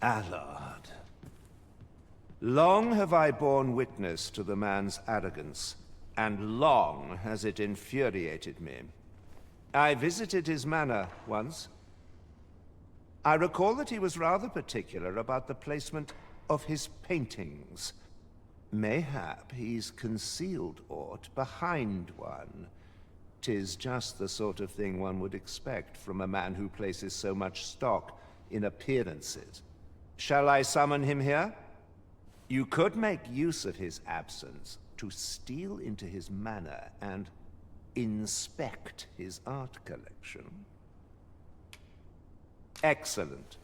Allard. Long have I borne witness to the man's arrogance, and long has it infuriated me. I visited his manor once. I recall that he was rather particular about the placement of his paintings. Mayhap he's concealed aught behind one. 'Tis just the sort of thing one would expect from a man who places so much stock in appearances. Shall I summon him here? You could make use of his absence to steal into his manor and inspect his art collection. Excellent.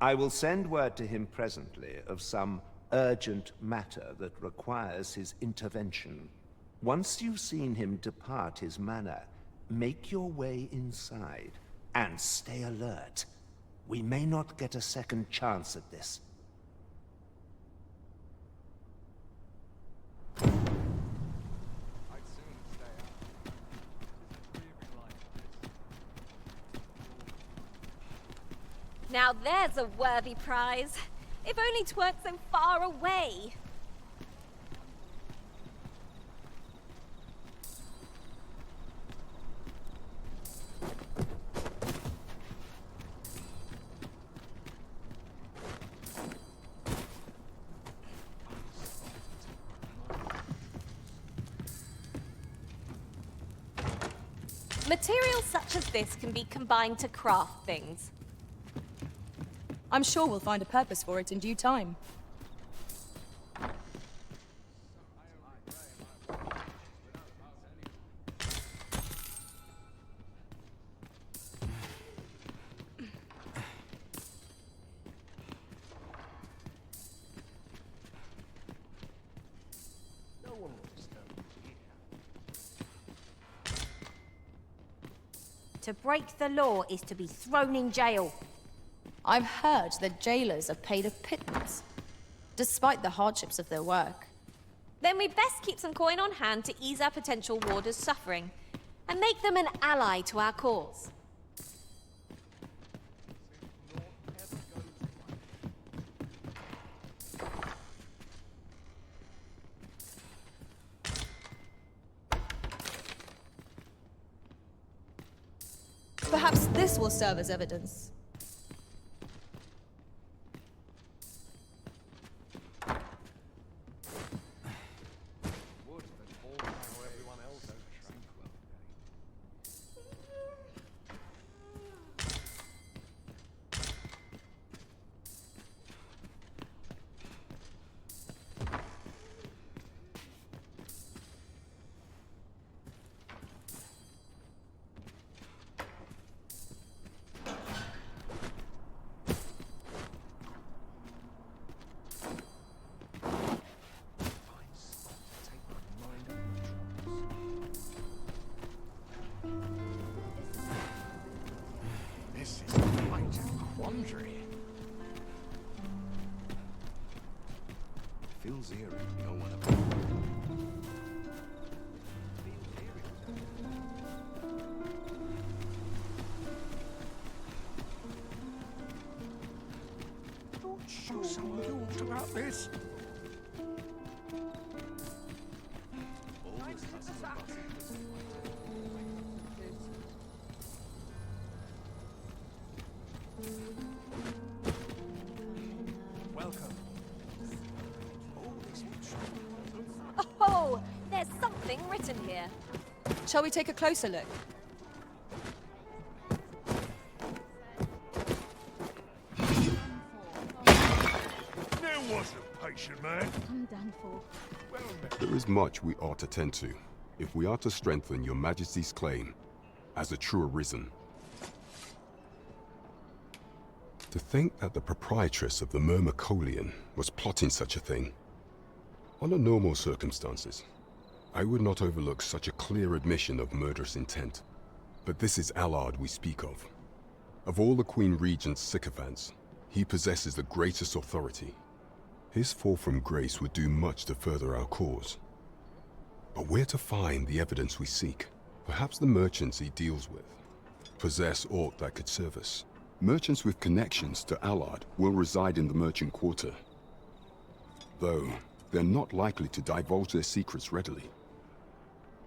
I will send word to him presently of some urgent matter that requires his intervention. Once you've seen him depart his manor, make your way inside and stay alert. We may not get a second chance at this. Now there's a worthy prize. If only 'tweren't so far away. Materials such as this can be combined to craft things. I'm sure we'll find a purpose for it in due time. To break the law is to be thrown in jail. I've heard that jailers are paid a pittance, despite the hardships of their work. Then we'd best keep some coin on hand to ease our potential warders' suffering, and make them an ally to our cause. Perhaps this will serve as evidence. This is quite a quandary. Feels eerie. No one about. Show someone talked about this. Welcome. Oh, there's something written here. Shall we take a closer look? There was a patient man. I'm done for. Well met. There is much we ought to tend to, if we are to strengthen your Majesty's claim as a true arisen. To think that the proprietress of the Myrmecolian was plotting such a thing. Under normal circumstances, I would not overlook such a clear admission of murderous intent. But this is Allard we speak of. Of all the Queen Regent's sycophants, he possesses the greatest authority. His fall from grace would do much to further our cause. But where to find the evidence we seek? Perhaps the merchants he deals with possess aught that could serve us. Merchants with connections to Allard will reside in the merchant quarter. Though, they're not likely to divulge their secrets readily.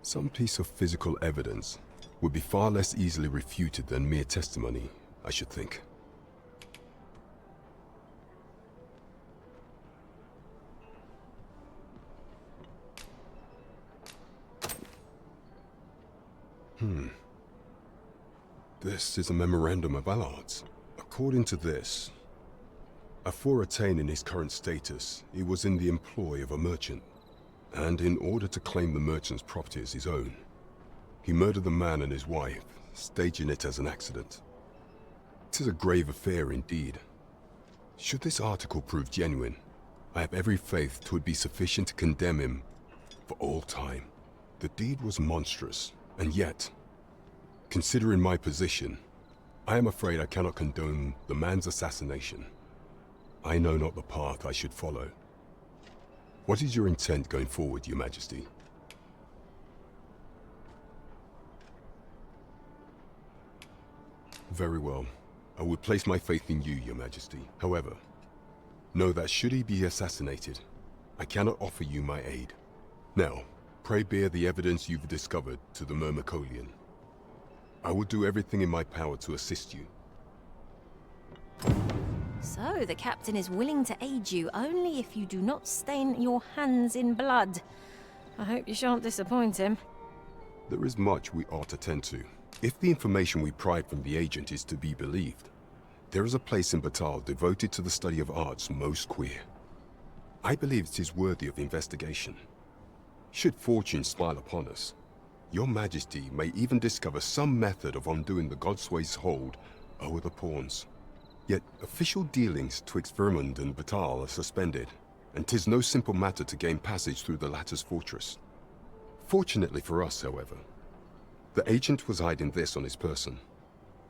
Some piece of physical evidence would be far less easily refuted than mere testimony, I should think. This is a memorandum of Allard's. According to this, afore attaining his current status, he was in the employ of a merchant, and in order to claim the merchant's property as his own, he murdered the man and his wife, staging it as an accident. It is a grave affair indeed. Should this article prove genuine, I have every faith 'twould be sufficient to condemn him for all time. The deed was monstrous, and yet, considering my position, I am afraid I cannot condone the man's assassination. I know not the path I should follow. What is your intent going forward, Your Majesty? Very well. I would place my faith in you, Your Majesty. However, know that should he be assassinated, I cannot offer you my aid. Now, pray bear the evidence you've discovered to the Myrmecolian. I will do everything in my power to assist you. So, the captain is willing to aid you, only if you do not stain your hands in blood. I hope you shan't disappoint him. There is much we ought to tend to. If the information we pried from the agent is to be believed, there is a place in Batal devoted to the study of arts most queer. I believe it is worthy of investigation. Should fortune smile upon us, Your Majesty may even discover some method of undoing the Godsway's hold over the pawns. Yet official dealings twixt Vermund and Batal are suspended, and 'tis no simple matter to gain passage through the latter's fortress. Fortunately for us, however, the agent was hiding this on his person.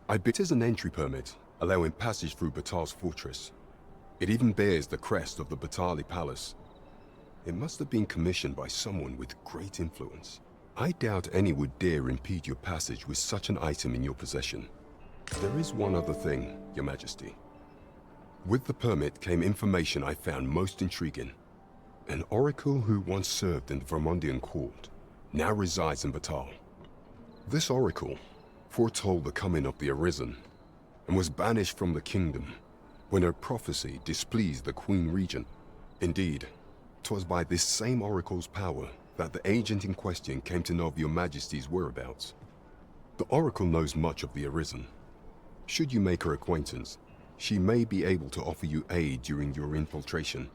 I bet it is an entry permit, allowing passage through Batal's fortress. It even bears the crest of the Batali Palace. It must have been commissioned by someone with great influence. I doubt any would dare impede your passage with such an item in your possession. There is one other thing, Your Majesty. With the permit came information I found most intriguing. An oracle who once served in the Vermundian court now resides in Batal. This oracle foretold the coming of the Arisen and was banished from the kingdom when her prophecy displeased the Queen Regent. Indeed, 'twas by this same oracle's power that the agent in question came to know of Your Majesty's whereabouts. The oracle knows much of the Arisen. Should you make her acquaintance, she may be able to offer you aid during your infiltration.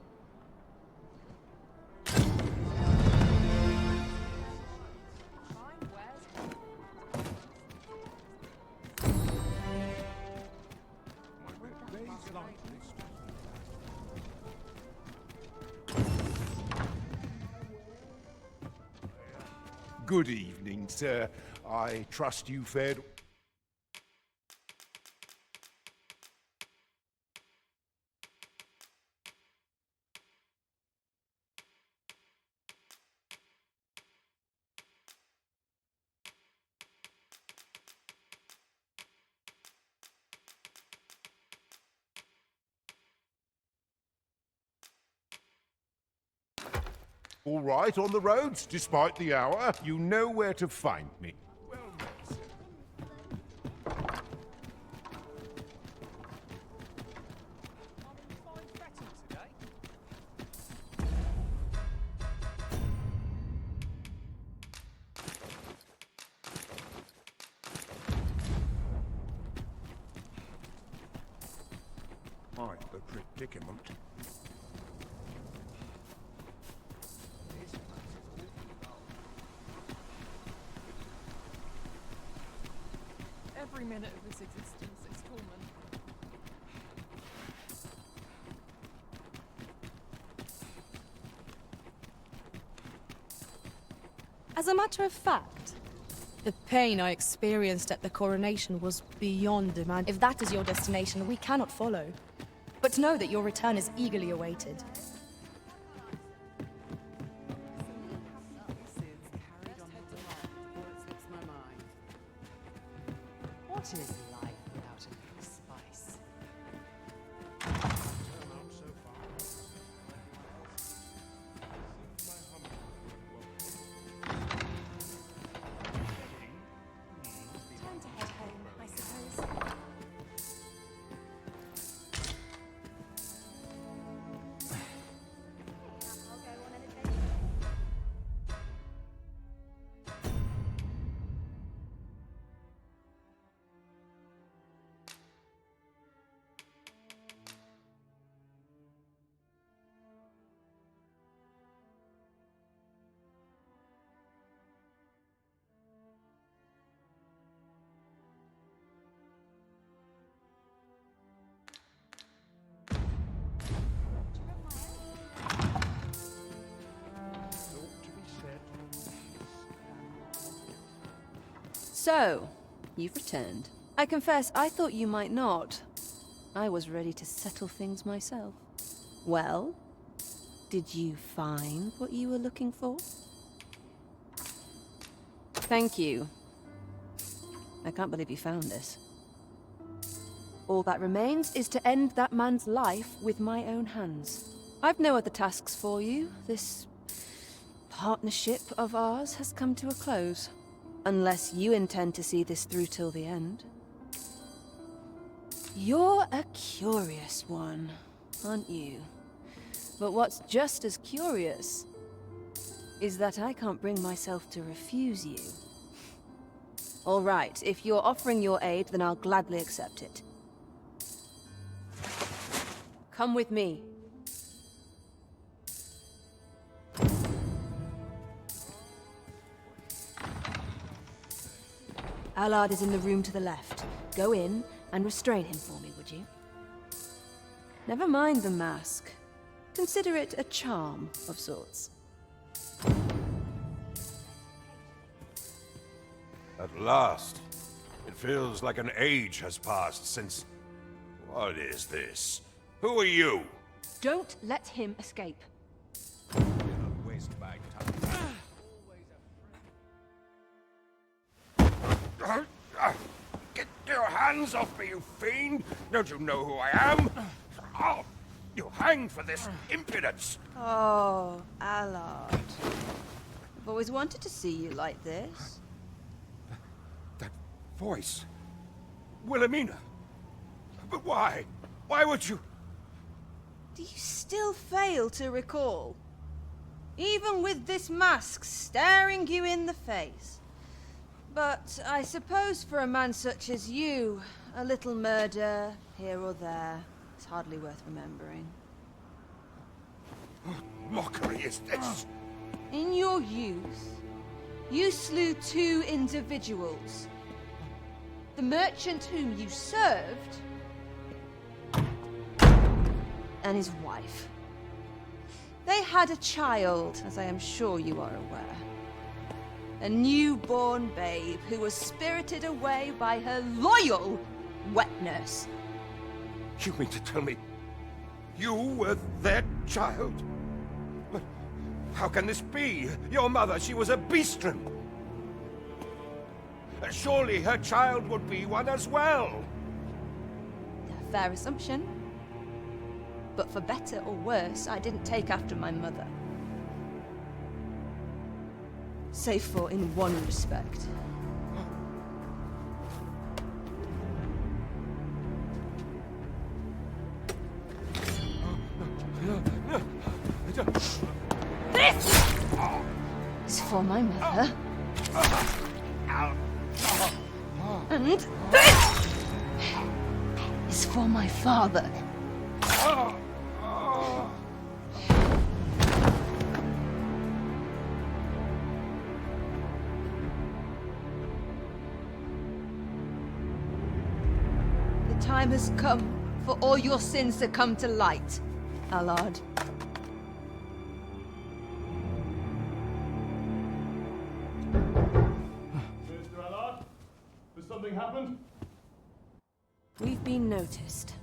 Good evening, sir. I trust you fared... All right on the roads, despite the hour. You know where to find me. Well met, sir. Quite the predicament. Every minute of this existence is torment. As a matter of fact, the pain I experienced at the coronation was beyond demand. If that is your destination, we cannot follow. But know that your return is eagerly awaited. What is life without a little spice? So, you've returned. I confess, I thought you might not. I was ready to settle things myself. Well, did you find what you were looking for? Thank you. I can't believe you found this. All that remains is to end that man's life with my own hands. I've no other tasks for you. This partnership of ours has come to a close. Unless you intend to see this through till the end. You're a curious one, aren't you? But what's just as curious is that I can't bring myself to refuse you. All right, if you're offering your aid, then I'll gladly accept it. Come with me. Allard is in the room to the left. Go in and restrain him for me, would you? Never mind the mask. Consider it a charm of sorts. At last. It feels like an age has passed since... What is this? Who are you? Don't let him escape. Waste my time. Get your hands off me, you fiend! Don't you know who I am? Oh, you hang for this impudence! Oh, Allard. I've always wanted to see you like this. That voice... Wilhelmina! But why? Why would you... Do you still fail to recall? Even with this mask staring you in the face. But I suppose for a man such as you, a little murder here or there is hardly worth remembering. What mockery is this? In your youth, you slew 2 individuals. The merchant whom you served, and his wife. They had a child, as I am sure you are aware. A newborn babe who was spirited away by her loyal wet nurse. You mean to tell me you were their child? But how can this be? Your mother, she was a beastren. Surely her child would be one as well. A fair assumption. But for better or worse, I didn't take after my mother. Save for in one respect. This is for my mother. And this is for my father. The time has come for all your sins to come to light, Allard. Mr. Allard, has something happened? We've been noticed.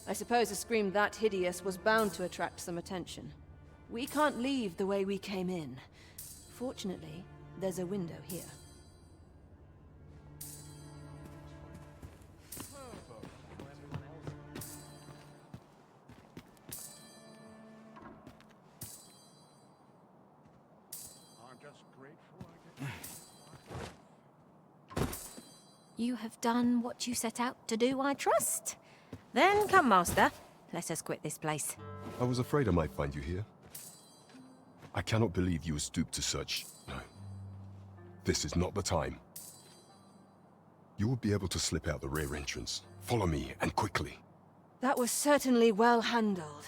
I suppose a scream that hideous was bound to attract some attention. We can't leave the way we came in. Fortunately, there's a window here. I'm just grateful You have done what you set out to do, I trust. Then come, Master. Let us quit this place. I was afraid I might find you here. I cannot believe you would stoop to such... No. This is not the time. You will be able to slip out the rear entrance. Follow me, and quickly. That was certainly well handled.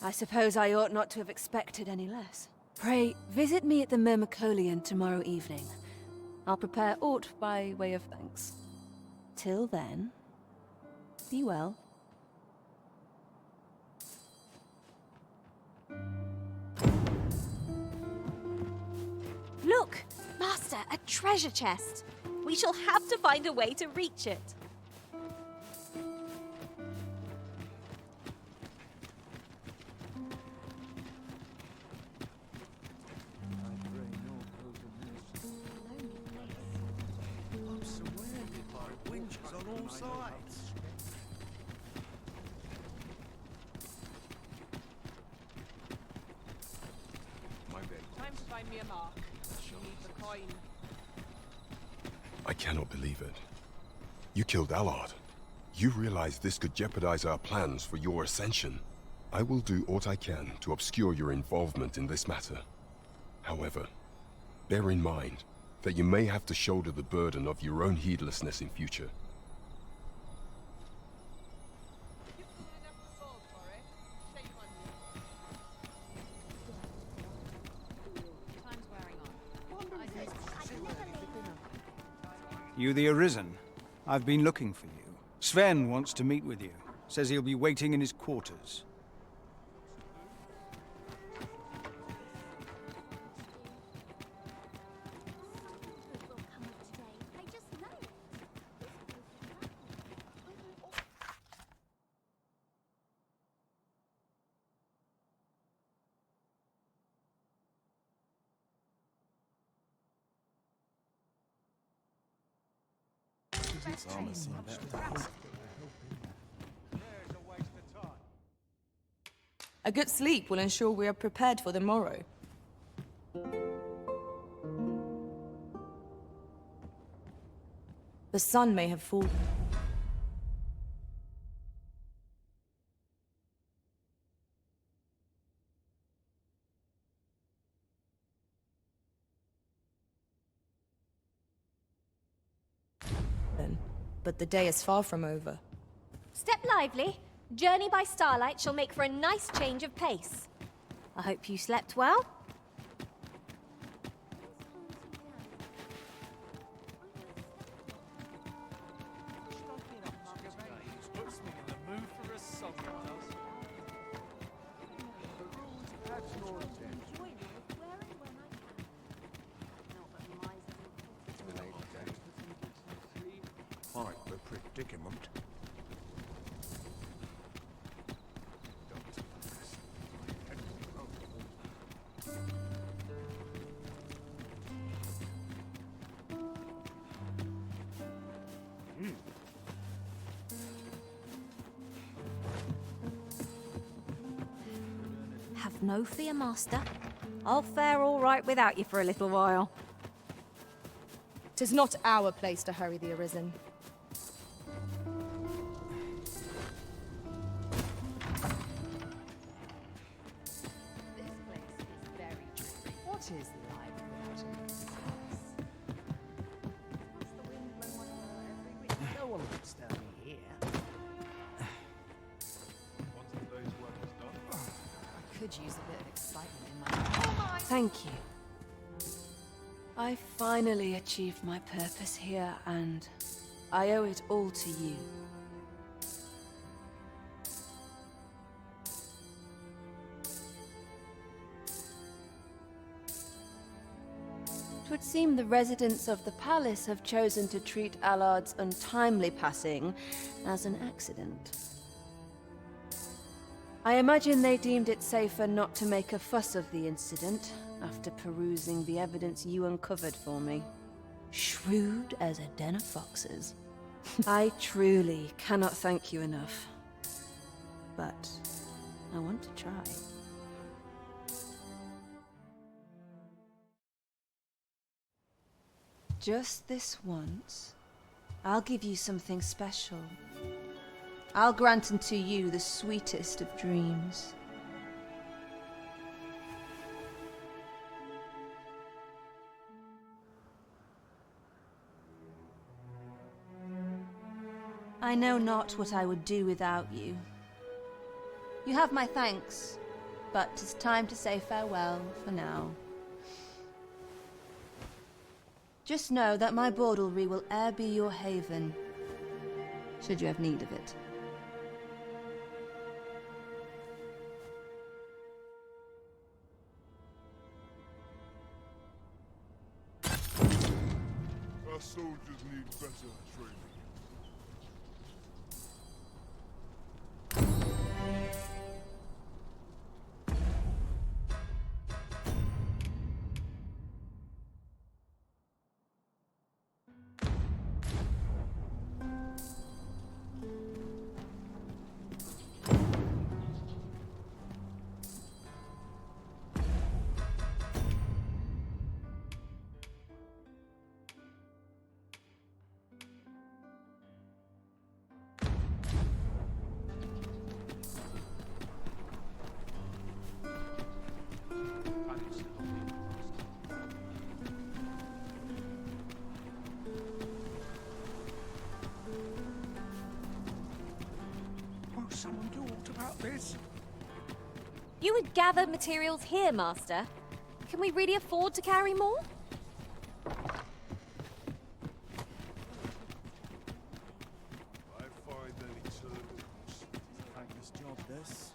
I suppose I ought not to have expected any less. Pray, visit me at the Myrmecolian tomorrow evening. I'll prepare aught by way of thanks. Till then, be well. Look! Master, A treasure chest. We shall have to find a way to reach it. I'm surrounded by winches on all sides. Time to find me a mark. She'll need the coin. I cannot believe it. You killed Allard. You realize this could jeopardize our plans for your ascension. I will do what I can to obscure your involvement in this matter. However, bear in mind that you may have to shoulder the burden of your own heedlessness in future. You the Arisen? I've been looking for you. Sven wants to meet with you. Says he'll be waiting in his quarters. A good sleep will ensure we are prepared for the morrow. The sun may have fallen. But the day is far from over. Step lively. Journey by starlight shall make for a nice change of pace. I hope you slept well. Quite the predicament. Have no fear, Master. I'll fare all right without you for a little while. 'Tis not our place to hurry the Arisen. What is life without a no one looks down here. I could use a bit of excitement in my Thank you. I finally achieved my purpose here, and I owe it all to you. It would seem the residents of the palace have chosen to treat Allard's untimely passing as an accident. I imagine they deemed it safer not to make a fuss of the incident after perusing the evidence you uncovered for me. Shrewd as a den of foxes. I truly cannot thank you enough. But I want to try. Just this once, I'll give you something special. I'll grant unto you the sweetest of dreams. I know not what I would do without you. You have my thanks, but 'tis time to say farewell for now. Just know that my bordlery will e'er be your haven, should you have need of it. Our soldiers need better training. Won't someone do aught about this? You would gather materials here, Master. Can we really afford to carry more? I find any turbulence. Thankless job, this.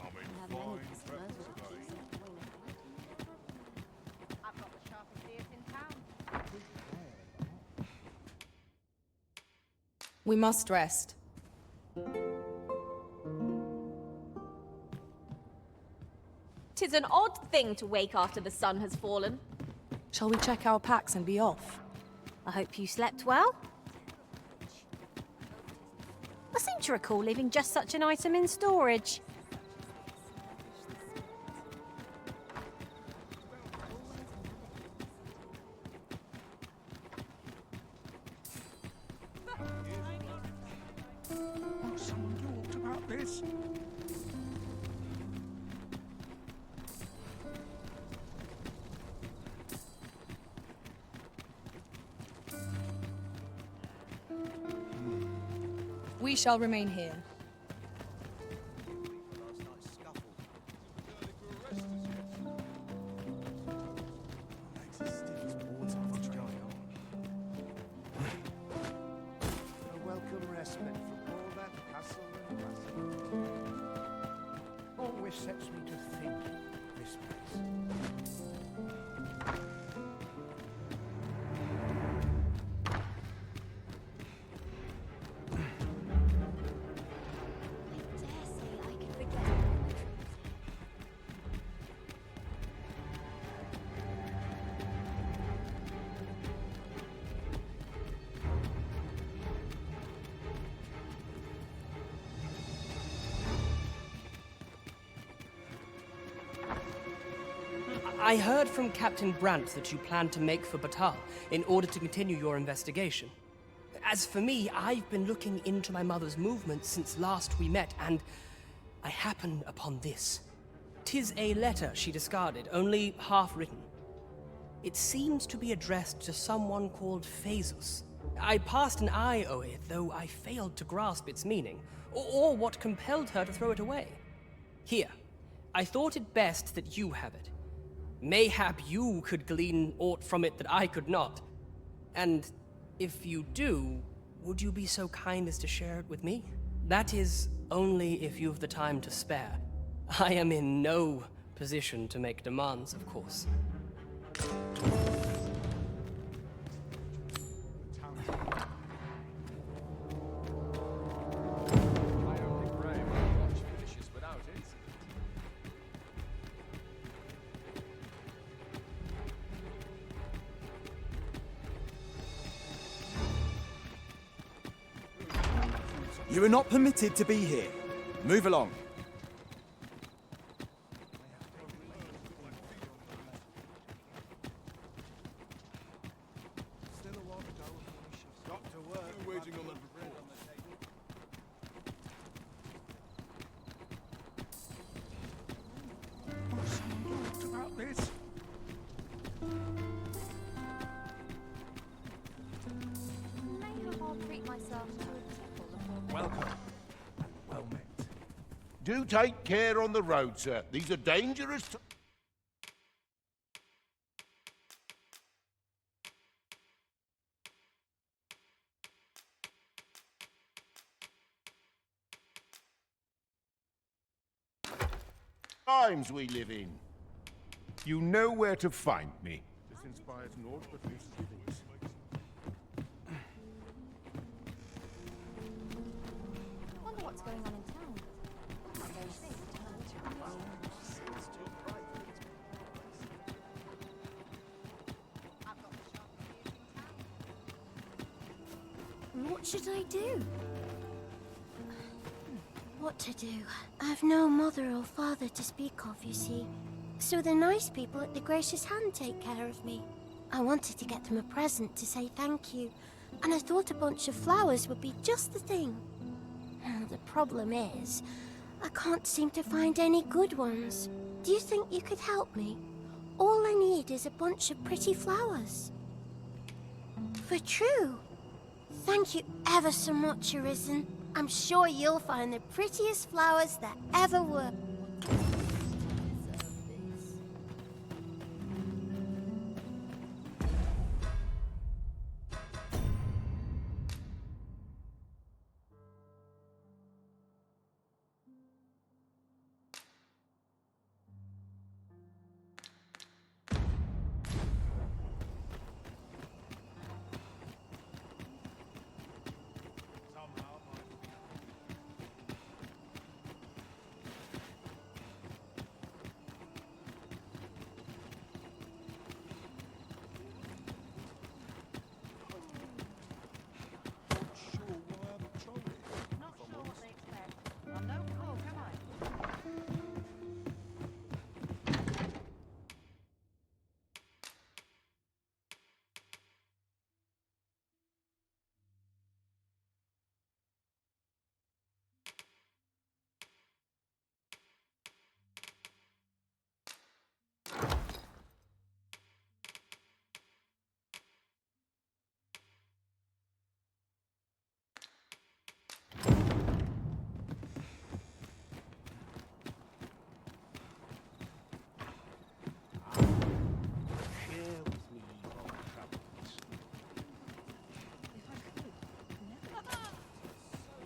I'm in fine prep today. I've got the sharpest ears in town. We must rest. 'Tis an odd thing to wake after the sun has fallen. Shall we check our packs and be off? I hope you slept well. I seem to recall leaving just such an item in storage. Won't someone do aught about this? We shall remain here. A welcome respite from all that hustle and bustle. Always sets me to think, this place. I heard from Captain Brandt that you plan to make for Batal in order to continue your investigation. As for me, I've been looking into my mother's movements since last we met, and I happen upon this. 'Tis a letter she discarded, only half written. It seems to be addressed to someone called Phaesus. I passed an eye o'er it, though I failed to grasp its meaning, or what compelled her to throw it away. Here, I thought it best that you have it. Mayhap you could glean aught from it that I could not. And if you do, would you be so kind as to share it with me? That is, only if you've the time to spare. I am in no position to make demands, of course. You are not permitted to be here. Move along. Waiting on a report. Won't someone do aught about this? May I treat myself to a tipple of Welcome, and well met. Do take care on the road, sir. These are dangerous. Times we live in. You know where to find me. inspires naught but loses voice. I wonder what's going on in town. Not very safe. What should I do? What to do? I've no mother or father to speak of, you see. So the nice people at the Gracious Hand take care of me. I wanted to get them a present to say thank you, and I thought a bunch of flowers would be just the thing. The problem is, I can't seem to find any good ones. Do you think you could help me? All I need is a bunch of pretty flowers. For true. Thank you ever so much, Arisen. I'm sure you'll find the prettiest flowers that ever were.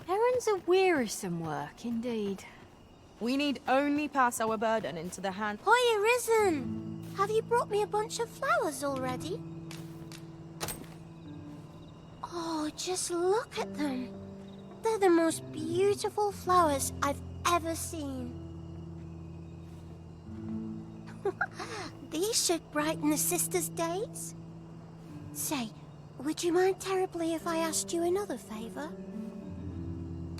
Errands are wearisome work, indeed. We need only pass our burden into the hand. Hoi, Arisen! Have you brought me a bunch of flowers already? Oh, just look at them. They're the most beautiful flowers I've ever seen. These should brighten the sisters' days. Say, would you mind terribly if I asked you another favor?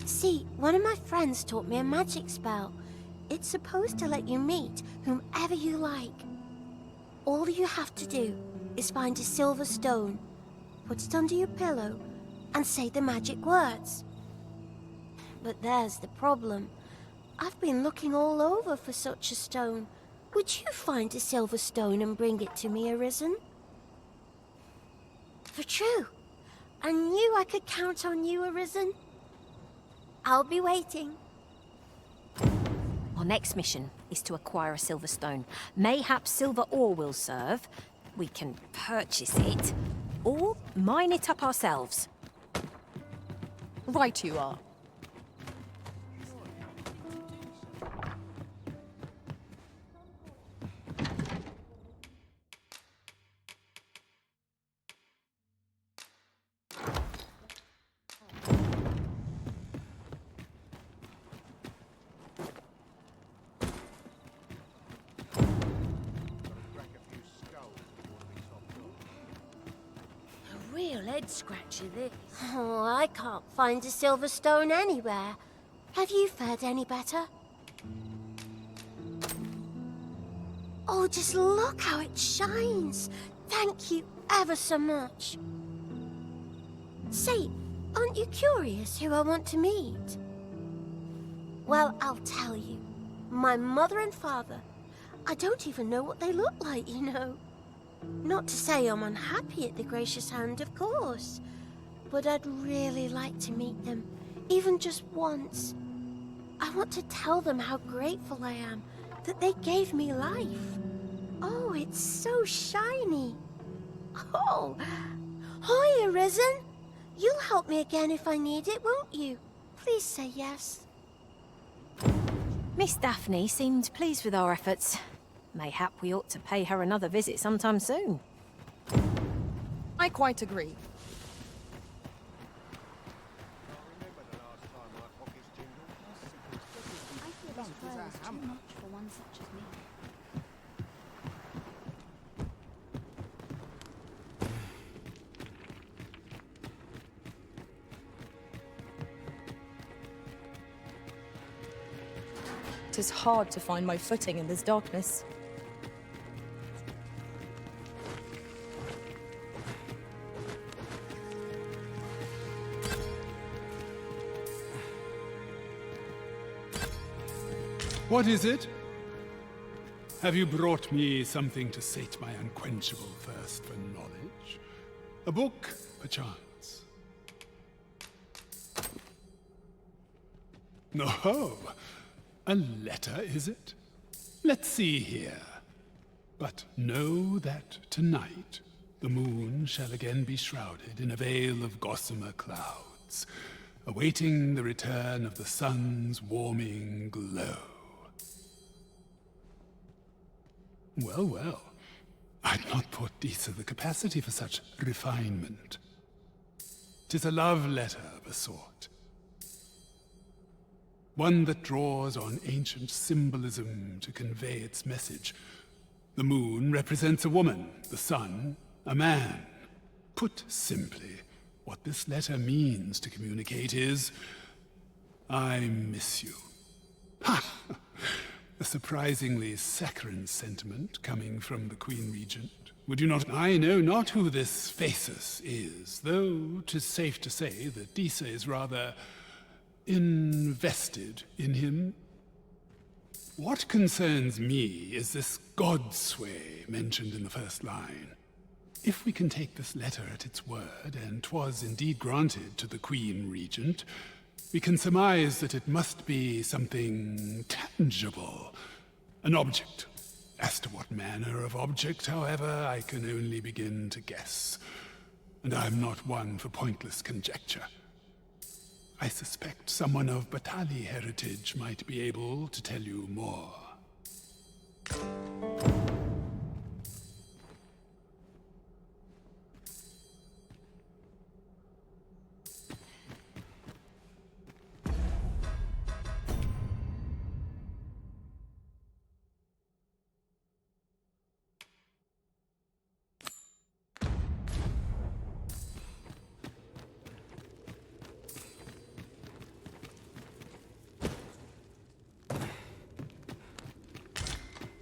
See, one of my friends taught me a magic spell. It's supposed to let you meet whomever you like. All you have to do is find a silver stone, put it under your pillow, and say the magic words. But there's the problem. I've been looking all over for such a stone. Would you find a silver stone and bring it to me, Arisen? For true. I knew I could count on you, Arisen. I'll be waiting. Our next mission is to acquire a silver stone. Mayhap silver ore will serve. We can purchase it, or mine it up ourselves. Right you are. Real head scratcher, this. Oh, I can't find a silver stone anywhere. Have you fared any better? Oh, just look how it shines. Thank you ever so much. Say, aren't you curious who I want to meet? Well, I'll tell you. My mother and father. I don't even know what they look like, you know. Not to say I'm unhappy at the Gracious Hand, of course. But I'd really like to meet them, even just once. I want to tell them how grateful I am that they gave me life. Oh, it's so shiny. Oh, hi, Arisen. You'll help me again if I need it, won't you? Please say yes. Miss Daphne seemed pleased with our efforts. Mayhap we ought to pay her another visit sometime soon. I quite agree. I feel this trial is too much for one such as me. It is hard to find my footing in this darkness. What is it? Have you brought me something to sate my unquenchable thirst for knowledge? A book, perchance? No, a letter, is it? Let's see here. But know that tonight the moon shall again be shrouded in a veil of gossamer clouds, awaiting the return of the sun's warming glow. Well, well. I'd not thought Disa the capacity for such refinement. 'Tis a love letter of a sort. One that draws on ancient symbolism to convey its message. The moon represents a woman, the sun, a man. Put simply, what this letter means to communicate is, I miss you. Ha! A surprisingly saccharine sentiment coming from the Queen Regent. Would you not? I know not who this Phasis is, though 'tis safe to say that Disa is rather invested in him. What concerns me is this godsway mentioned in the first line. If we can take this letter at its word, and 'twas indeed granted to the Queen Regent, we can surmise that it must be something tangible, an object. As to what manner of object, however, I can only begin to guess, and I'm not one for pointless conjecture. I suspect someone of Batali heritage might be able to tell you more.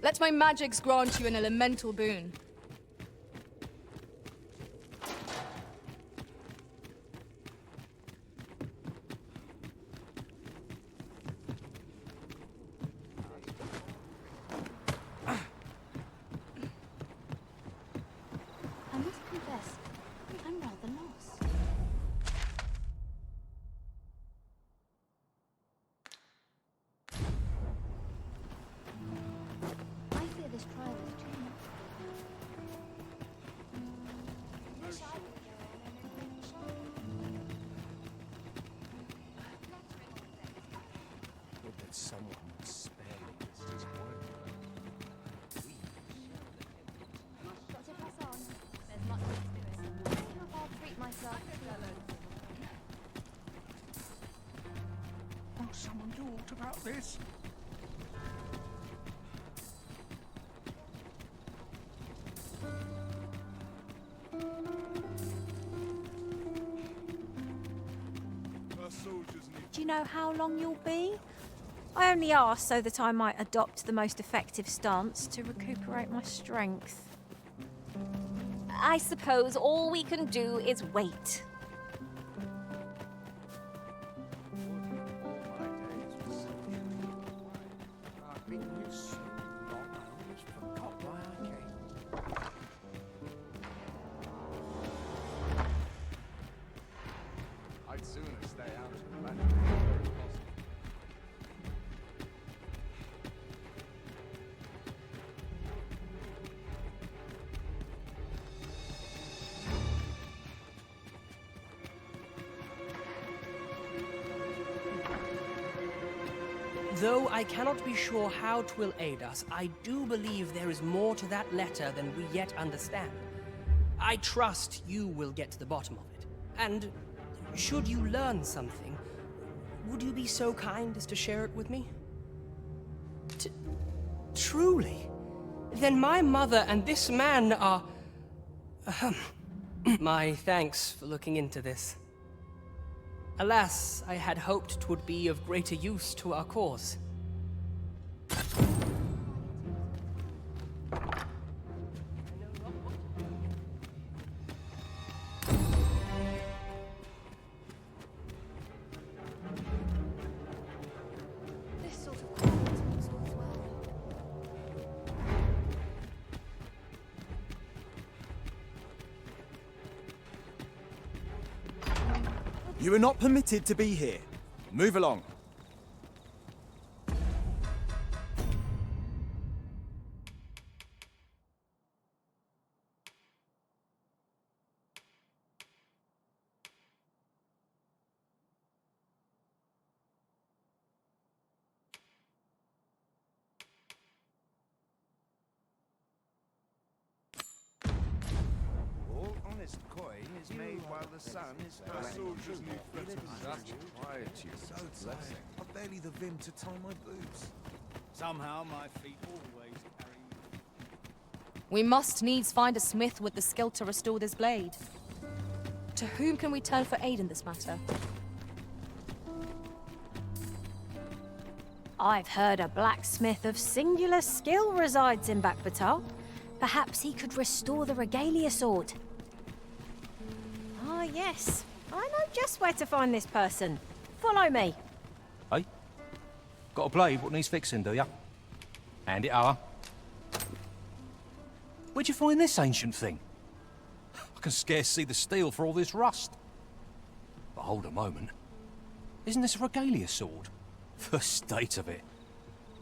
Let my magics grant you an elemental boon. I must confess, I'm rather lost. I fear this trial is too much. Would that someone would spare me this disappointment. Got to press on. There's much more to this. See how I'll treat myself. Oh, someone talked about this. Do you know how long you'll be? I only asked so that I might adopt the most effective stance to recuperate my strength. I suppose all we can do is wait. I've been here so long, I almost forgot why I came. I'd sooner stay out of the matter. Though I cannot be sure how 'twill aid us, I do believe there is more to that letter than we yet understand. I trust you will get to the bottom of it. And should you learn something, would you be so kind as to share it with me? Truly? Then my mother and this man are... My thanks for looking into this. Alas, I had hoped 'twould be of greater use to our cause. You are not permitted to be here. Move along. All honest coin is made while the sun is shining. So tired. I've barely the vim to tie my boots. Somehow my feet always carry me. We must needs find a smith with the skill to restore this blade. To whom can we turn for aid in this matter? I've heard a blacksmith of singular skill resides in Batal. Perhaps he could restore the regalia sword. Ah, yes. I know just where to find this person. Follow me. Hey? Got a blade what needs fixing, do ya? Hand it over. Where'd you find this ancient thing? I can scarce see the steel for all this rust. But hold a moment. Isn't this a regalia sword? The state of it.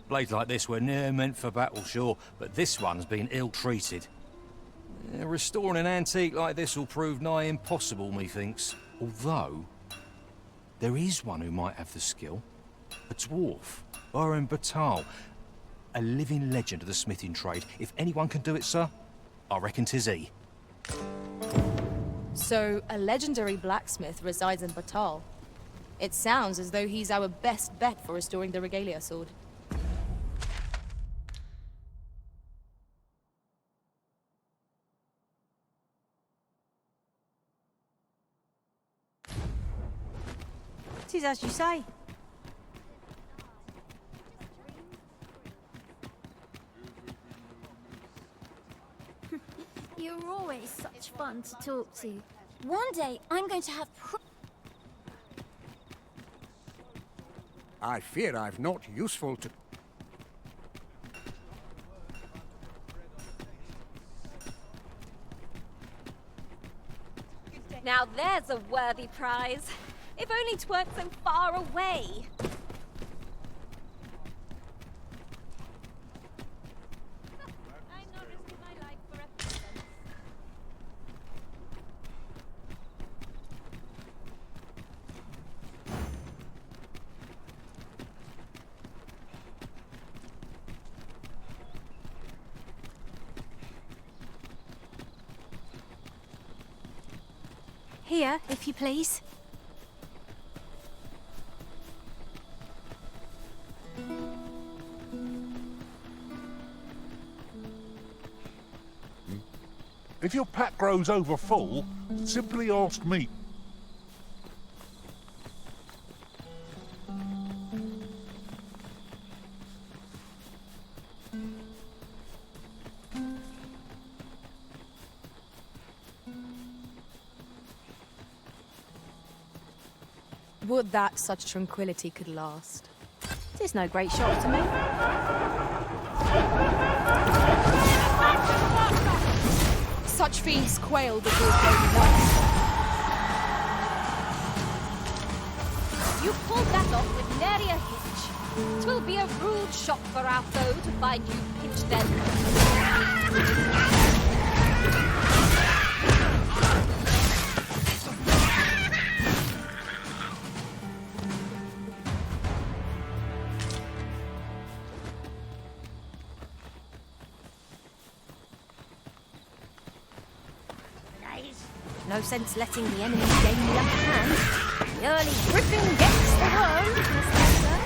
Blades like this were ne'er meant for battle, sure, but this one's been ill-treated. Restoring an antique like this will prove nigh impossible, methinks. Although, there is one who might have the skill. A dwarf, in Batal. A living legend of the smithing trade. If anyone can do it, sir, I reckon 'tis he. So, a legendary blacksmith resides in Batal. It sounds as though he's our best bet for restoring the regalia sword. Tis as you say. You're always such fun to talk to. One day, I'm going to have I fear I've not useful to... Now there's a worthy prize. If only 'tweren't so far away. I'm not risking my life for a peasant. Here, if you please. If your pack grows over full, simply ask me. Would that such tranquility could last. Tis no great shock to me. Such fiends quail before baby nuts. You pulled that off with nary a hitch. 'Twill be a rude shock for our foe to find you pinched then. No sense letting the enemy gain the upper hand. The early griffin gets the worm, as they say.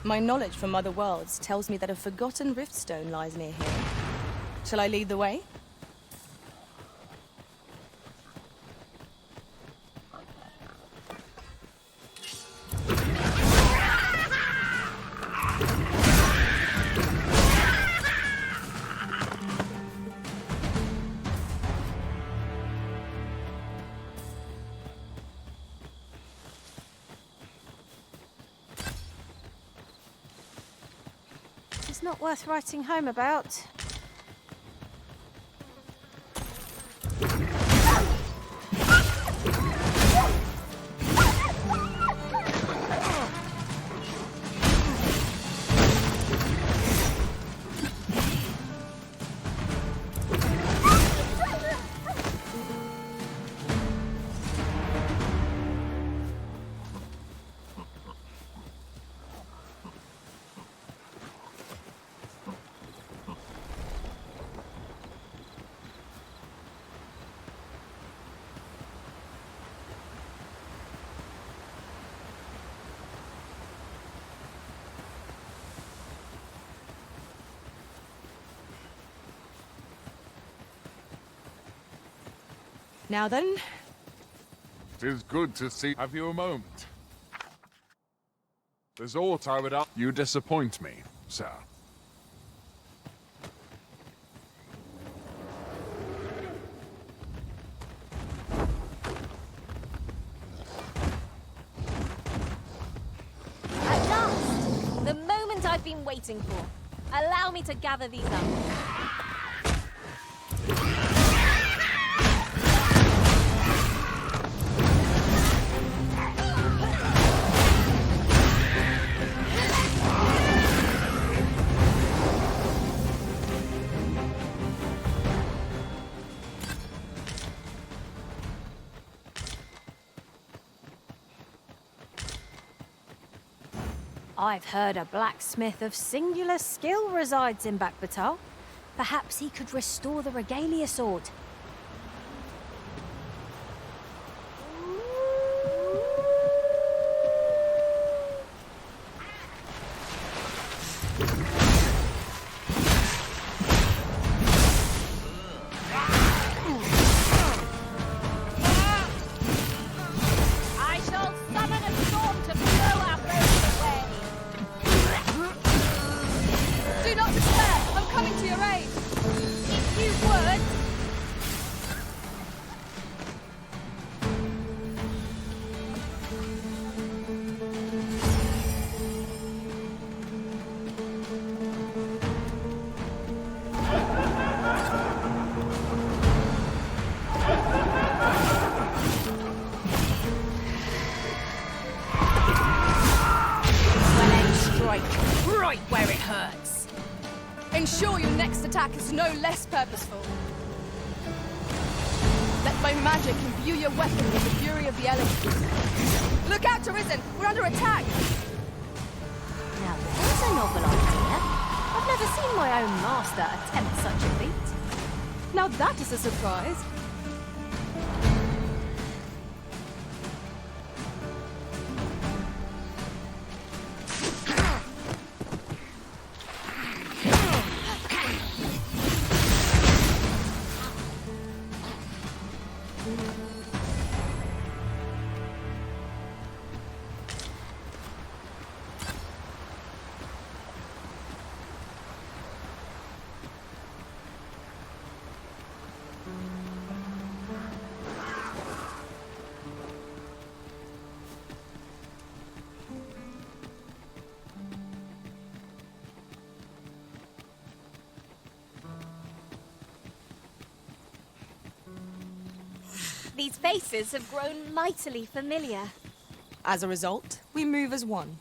My knowledge from other worlds tells me that a forgotten riftstone lies near here. Shall I lead the way? It's not worth writing home about. Now then, Tis good to see. Have you a moment? There's aught I would ask. You disappoint me, sir. At last! The moment I've been waiting for. Allow me to gather these up. I've heard a blacksmith of singular skill resides in Batal. Perhaps he could restore the regalia sword. I shall summon a storm to blow our roads away. do not despair! I'm coming to your aid! If you would. Right where it hurts. Ensure your next attack is no less purposeful. Let my magic imbue your weapon with the fury of the elements. Look out, Arisen! We're under attack! Now there's a novel idea. I've never seen my own master attempt such a feat. Now that is a surprise. These faces have grown mightily familiar. As a result, we move as one.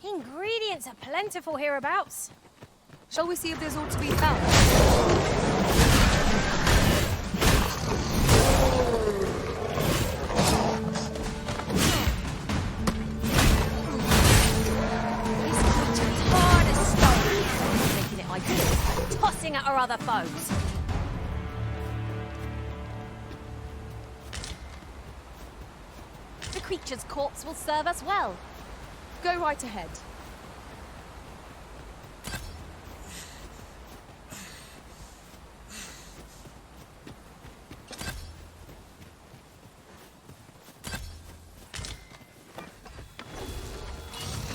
Ingredients are plentiful hereabouts. Shall we see if there's aught to be found? Hard as stone, making it ideal for tossing at our other foes. The creature's corpse will serve us well. Go right ahead.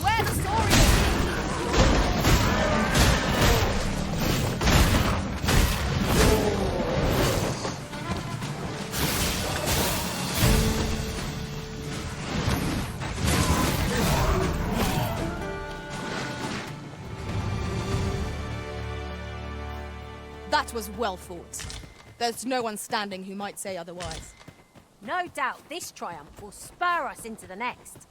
Where the story That was well fought. There's no one standing who might say otherwise. No doubt this triumph will spur us into the next.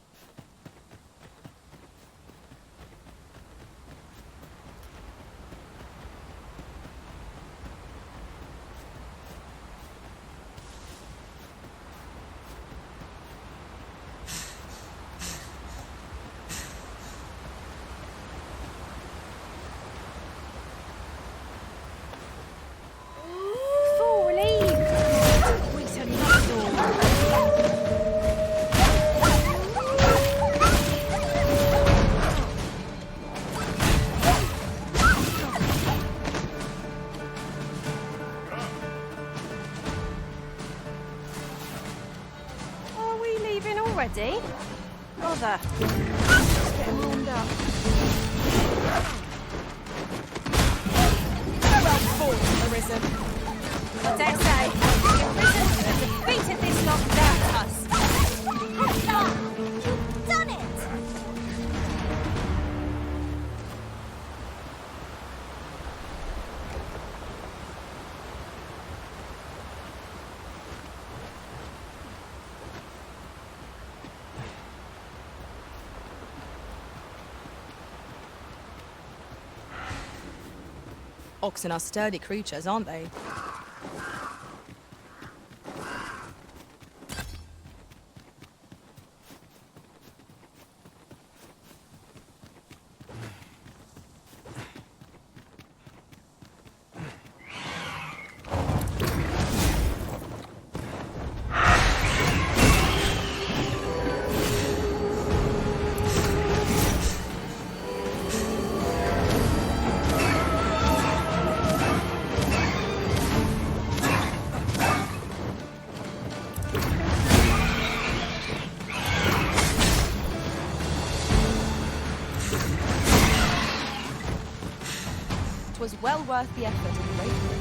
Already? Bother. Just getting warmed up. Farewell, fools, Arisen. I dare say, the Arisen have defeated this lot without us. You've done it! Oxen are sturdy creatures, aren't they? It was well worth the effort at the rate of it.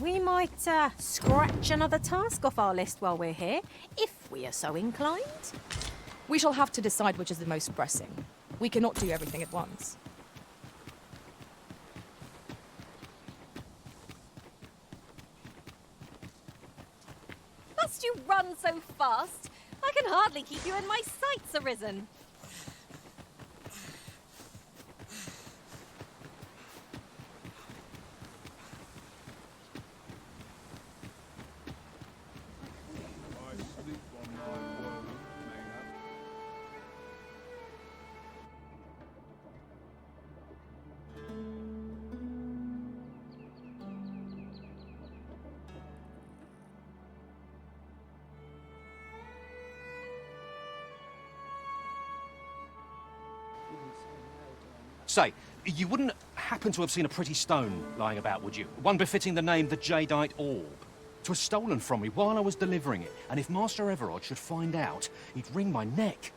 We might scratch another task off our list while we're here, if we are so inclined. We shall have to decide which is the most pressing. We cannot do everything at once. Must you run so fast? I can hardly keep you in my sights, Arisen. Say, you wouldn't happen to have seen a pretty stone lying about, would you? One befitting the name the Jadeite Orb. 'Twas stolen from me while I was delivering it, and if Master Everard should find out, he'd wring my neck.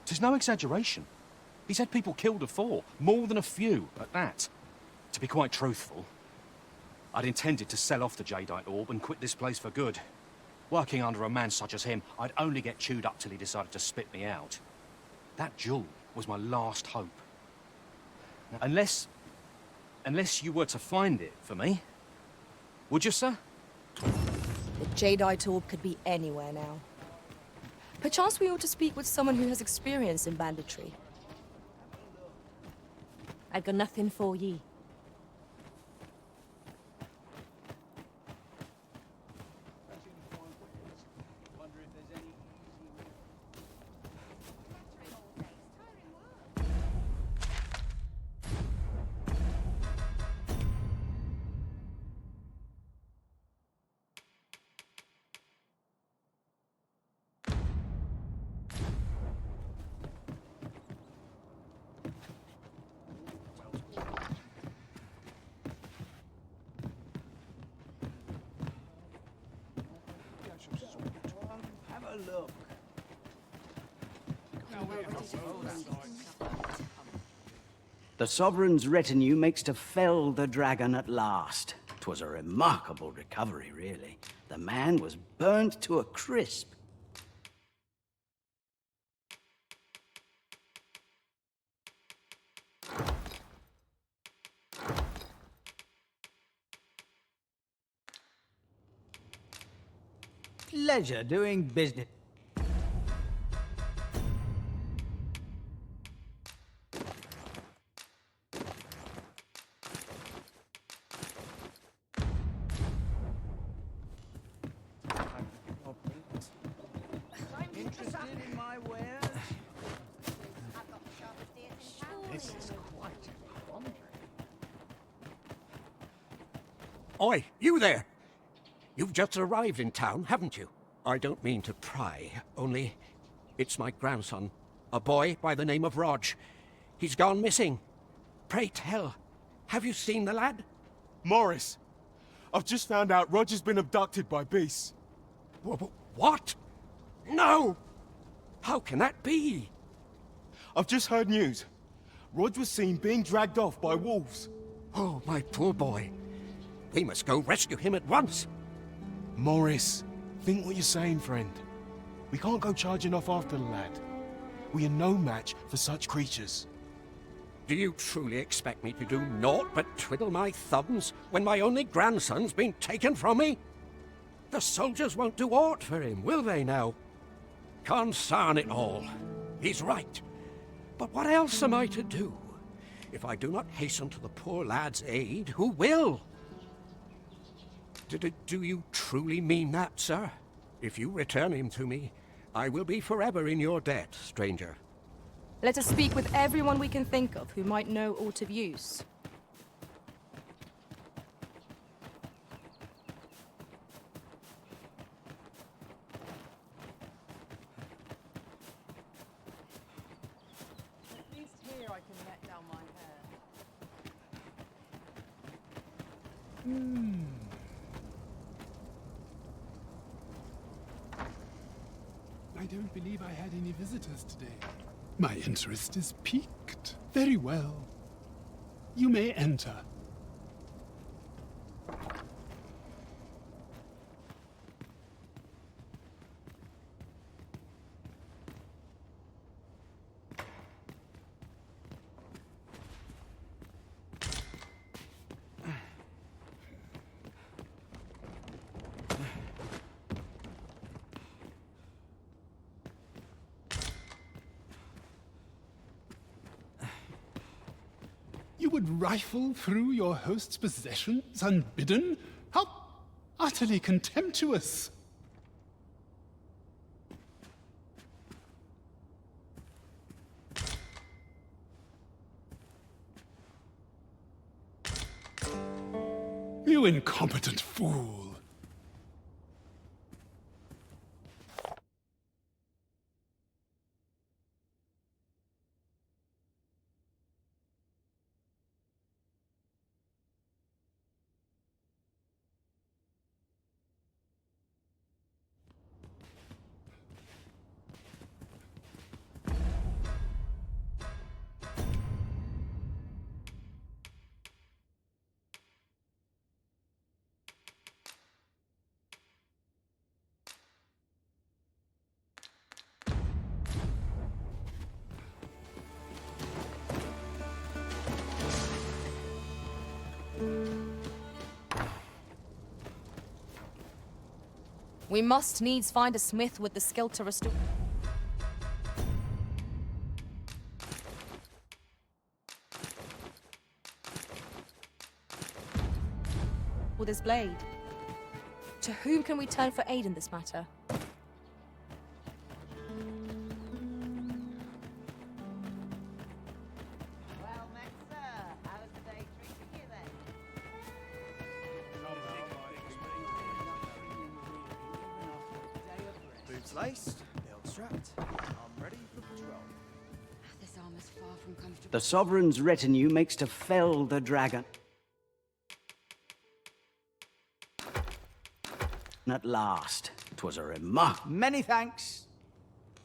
'Tis no exaggeration. He's had people killed afore, more than a few at that. To be quite truthful, I'd intended to sell off the Jadeite Orb and quit this place for good. Working under a man such as him, I'd only get chewed up till he decided to spit me out. That jewel was my last hope. Now, unless you were to find it for me, would you, sir? The Jadeite Orb could be anywhere now. Perchance we ought to speak with someone who has experience in banditry. I've got nothing for ye. Have a look. The Sovereign's retinue makes to fell the dragon at last. 'Twas a remarkable recovery, really. The man was burnt to a crisp. Pleasure doing business. Interested in my wares? This is quite a quandary. Oi, you there! You've just arrived in town, haven't you? I don't mean to pry, only it's my grandson, a boy by the name of Rog. He's gone missing. Pray tell, have you seen the lad? Morris, I've just found out Roger's been abducted by beasts. What? No! How can that be? I've just heard news. Rog was seen being dragged off by wolves. Oh, my poor boy. We must go rescue him at once. Morris, think what you're saying, friend. We can't go charging off after the lad. We are no match for such creatures. Do you truly expect me to do naught but twiddle my thumbs when my only grandson's been taken from me? The soldiers won't do aught for him, will they now? Consarn it all. He's right. But what else am I to do? If I do not hasten to the poor lad's aid, who will? Do you truly mean that, sir? If you return him to me, I will be forever in your debt, stranger. Let us speak with everyone we can think of who might know aught of use. At least here I can let down my hair. I don't believe I had any visitors today. My interest is piqued. Very well. You may enter. You would rifle through your host's possessions unbidden? How utterly contemptuous! You incompetent fool! We must needs find a smith with the skill to restore this blade. To whom can we turn for aid in this matter? Boots laced, belt strapped. I'm ready for patrol. This armor's far from comfortable. The Sovereign's retinue makes to fell the dragon. At last, 'twas a remark. Many thanks.